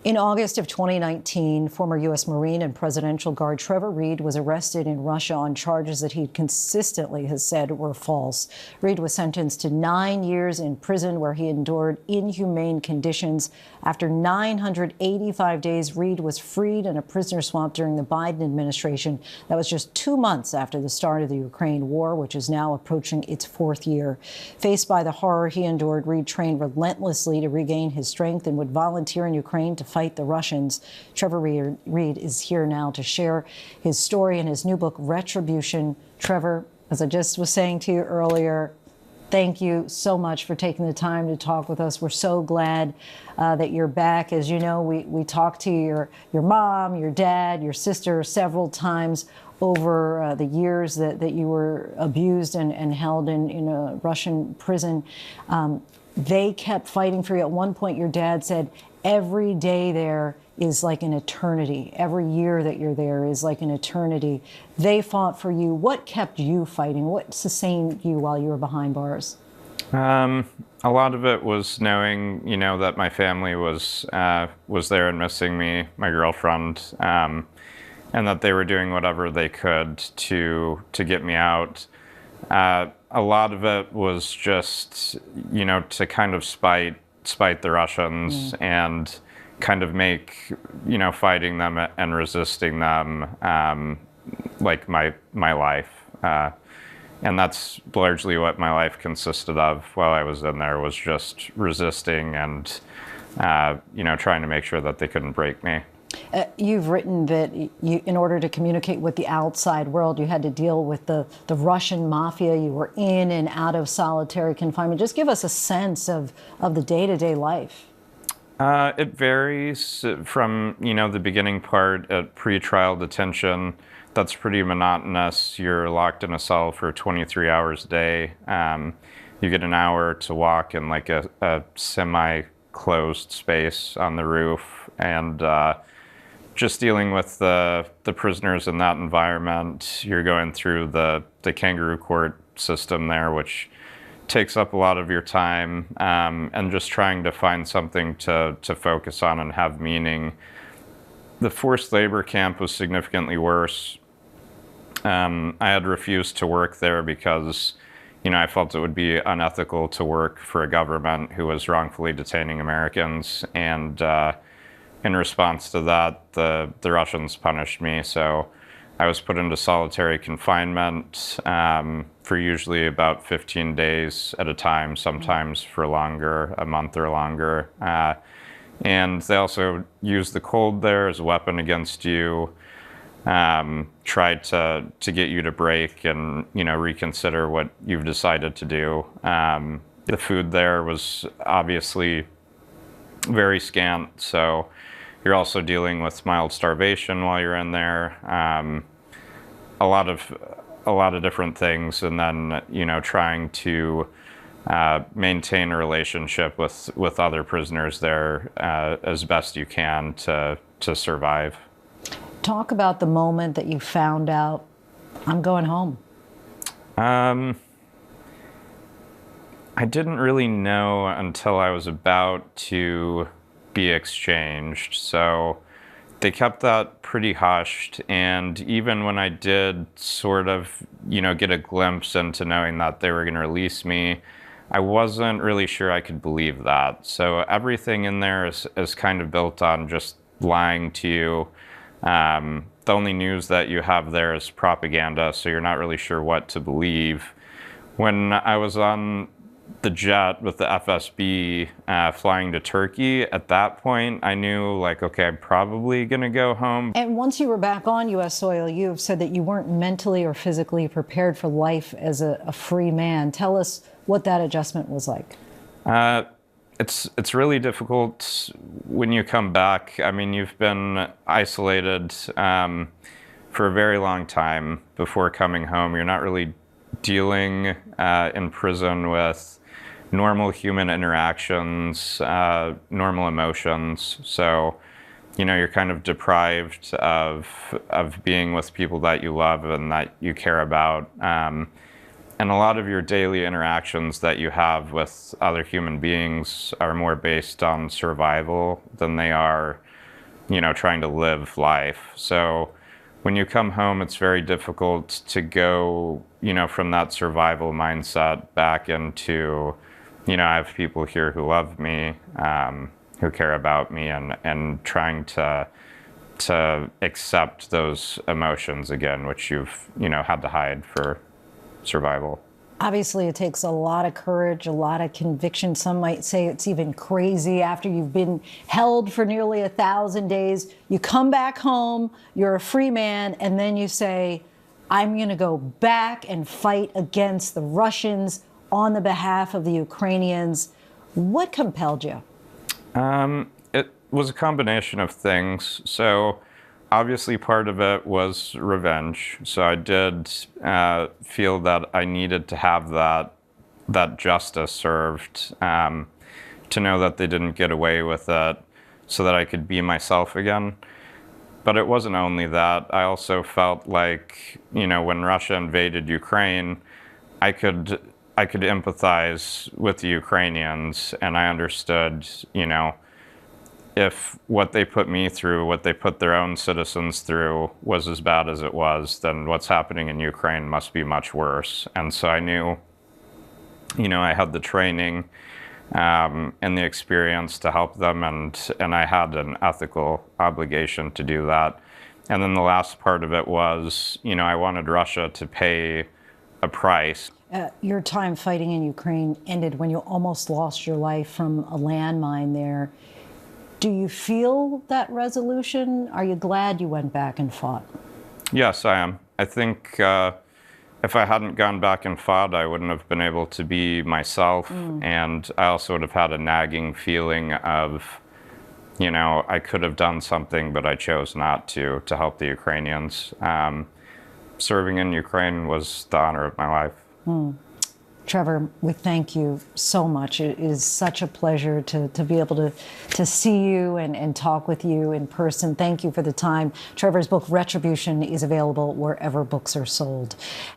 In August of 2019, former U.S. Marine and presidential guard Trevor Reed was arrested in Russia on charges that he consistently has said were false. Reed was sentenced to 9 years in prison, where he endured inhumane conditions. After 985 days, Reed was freed in a prisoner swamp during the Biden administration. That was just 2 months after the start of the Ukraine war, which is now approaching its 4th year. Faced by the horror he endured, Reed trained relentlessly to regain his strength and would volunteer in Ukraine to fight the Russians. Trevor Reed is here now to share his story in his new book, Retribution. Trevor, as I just was saying to you earlier, thank you so much for taking the time to talk with us. We're so glad that you're back. As you know, we talked to your mom, your dad, your sister several times over the years that you were abused and held in a Russian prison. They kept fighting for you. At one point, your dad said, every day there is like an eternity. Every year that you're there is like an eternity. They fought for you. What kept you fighting? What sustained you while you were behind bars? A lot of it was knowing, that my family was there and missing me, my girlfriend, and that they were doing whatever they could to get me out. A lot of it was just, to kind of spite the Russians and kind of make, fighting them and resisting them like my life. And that's largely what my life consisted of while I was in there, was just resisting and, trying to make sure that they couldn't break me. You've written that in order to communicate with the outside world, you had to deal with the Russian mafia. You were in and out of solitary confinement. Just give us a sense of the day-to-day life. It varies from, the beginning part at pretrial detention. That's pretty monotonous. You're locked in a cell for 23 hours a day. You get an hour to walk in like a semi-closed space on the roof, and just dealing with the prisoners in that environment. You're going through the kangaroo court system there, which takes up a lot of your time, and just trying to find something to focus on and have meaning. The forced labor camp was significantly worse. I had refused to work there because, I felt it would be unethical to work for a government who was wrongfully detaining Americans. And in response to that, the Russians punished me. So I was put into solitary confinement for usually about 15 days at a time, sometimes for longer, a month or longer. And they also used the cold there as a weapon against you, tried to get you to break and, reconsider what you've decided to do. The food there was obviously very scant, so you're also dealing with mild starvation while you're in there. A lot of different things, and then trying to maintain a relationship with other prisoners there as best you can to survive. Talk about the moment that you found out, I'm going home. I didn't really know until I was about to be exchanged. So they kept that pretty hushed. And even when I did sort of, get a glimpse into knowing that they were going to release me, I wasn't really sure I could believe that. So everything in there is kind of built on just lying to you. The only news that you have there is propaganda, so you're not really sure what to believe. When I was on the jet with the FSB flying to Turkey, at that point I knew, okay, I'm probably gonna go home. And once you were back on U.S. soil, you have said that you weren't mentally or physically prepared for life as a free man. Tell us what that adjustment was like. It's really difficult when you come back. I mean, you've been isolated for a very long time before coming home. You're not really dealing in prison with normal human interactions, normal emotions. So, you're kind of deprived of being with people that you love and that you care about. and a lot of your daily interactions that you have with other human beings are more based on survival than they are, trying to live life. So when you come home, it's very difficult to go, from that survival mindset back into, I have people here who love me, who care about me, and trying to accept those emotions again, which you've, had to hide for survival. Obviously, it takes a lot of courage, a lot of conviction. Some might say it's even crazy after you've been held for nearly 1,000 days. You come back home, you're a free man, and then you say, I'm going to go back and fight against the Russians on the behalf of the Ukrainians. What compelled you? It was a combination of things. So obviously part of it was revenge. So I did feel that I needed to have that justice served, to know that they didn't get away with it, so that I could be myself again. But it wasn't only that. I also felt like, when Russia invaded Ukraine, I could empathize with the Ukrainians, and I understood, if what they put me through, what they put their own citizens through was as bad as it was, then what's happening in Ukraine must be much worse. And so I knew, I had the training and the experience to help them, and I had an ethical obligation to do that. And then the last part of it was, I wanted Russia to pay a price. Your time fighting in Ukraine ended when you almost lost your life from a landmine there. Do you feel that resolution? Are you glad you went back and fought? Yes, I am. I think if I hadn't gone back and fought, I wouldn't have been able to be myself. And I also would have had a nagging feeling of, I could have done something, but I chose not to help the Ukrainians. Serving in Ukraine was the honor of my life. Trevor, we thank you so much. It is such a pleasure to be able to see you and talk with you in person. Thank you for the time. Trevor's book, Retribution, is available wherever books are sold.